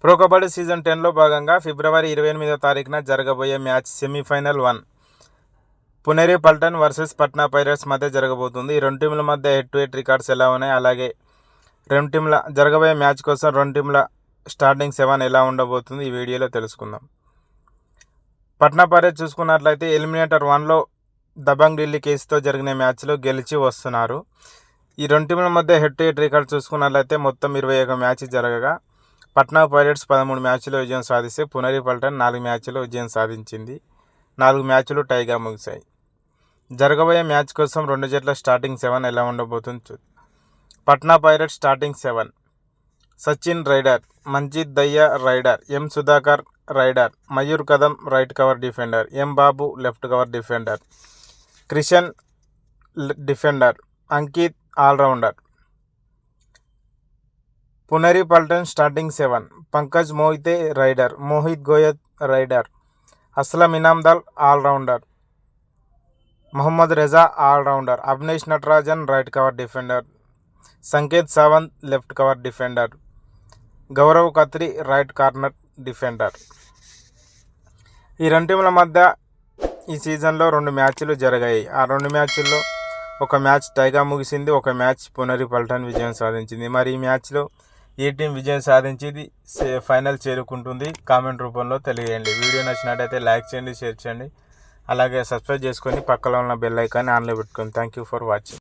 Pro kabaddi season 10లో భాగంగా ఫిబ్రవరి 28వ తారీఖున జరగబోయే match semi-final 1 Puneri Paltan versus Patna pirates మధ్య జరగబోతుంది. ఈ రెండు టీంల మధ్య హెడ్ టు హెడ్ రికార్డ్స్ ఎలా ఉన్నాయి, అలాగే రెండు టీంల జరగబోయే మ్యాచ్ కోసం రెండు టీంల స్టార్టింగ్ 7 ఎలా ఉండబోతుంది ఈ వీడియోలో తెలుసుకుందాం. పట్నా పైరేట్స్ చూసుకున్నట్లయితే ఎలిమినేటర్ 1లో దబంగ్ ఢిల్లీ కేసుతో జరిగిన మ్యాచ్లో గెలిచి వస్తున్నారు. ఈ రెండు టీంల మధ్య హెడ్ టు హెడ్ రికార్డ్ చూసుకున్నట్లయితే మొత్తం 21 మ్యాచ్ జరగగా పట్నా పైరేట్స్ 13 మ్యాచ్లో విజయం సాధిస్తే పునేరి పల్టన్ 4 మ్యాచ్లో విజయం సాధించింది. 4 మ్యాచ్లు టైగా ముగిశాయి. జరగబోయే మ్యాచ్ కోసం రెండు జట్ల స్టార్టింగ్ 7 ఎలా ఉండబోతుంది. Patna pirates starting 7: Sachin raider, Manjeet Dahiya raider, M Sudhakar raider, Mayur Kadam right cover defender, M Babu left cover defender, Krishan defender, Ankit allrounder. Puneri Paltan starting 7: Pankaj Mohite raider, Mohit Goyat raider, Aslam Inamdar allrounder, Mohammad Reza allrounder, Abinesh Nadarajan right cover defender, Sanket Sawant left cover defender, Gaurav Khatri right corner defender. ఈ రెండు టీంల మధ్య ఈ సీజన్లో 2 మ్యాచ్లు జరిగాయి. ఆ 2 మ్యాచ్ల్లో ఒక మ్యాచ్ టైగా ముగిసింది, ఒక మ్యాచ్ పునేరి పల్టన్ విజయం సాధించింది. మరి ఈ మ్యాచ్లో ఏ టీం విజయం సాధించి ఫైనల్ చేరుకుంటుంది కామెంట్ రూపంలో తెలియజేయండి. వీడియో నచ్చినట్టయితే లైక్ చేయండి, షేర్ చేయండి, అలాగే సబ్స్క్రైబ్ చేసుకొని పక్కలో ఉన్న బెల్ ఐకాన్ని ఆన్లో పెట్టుకోండి. Thank you for watching.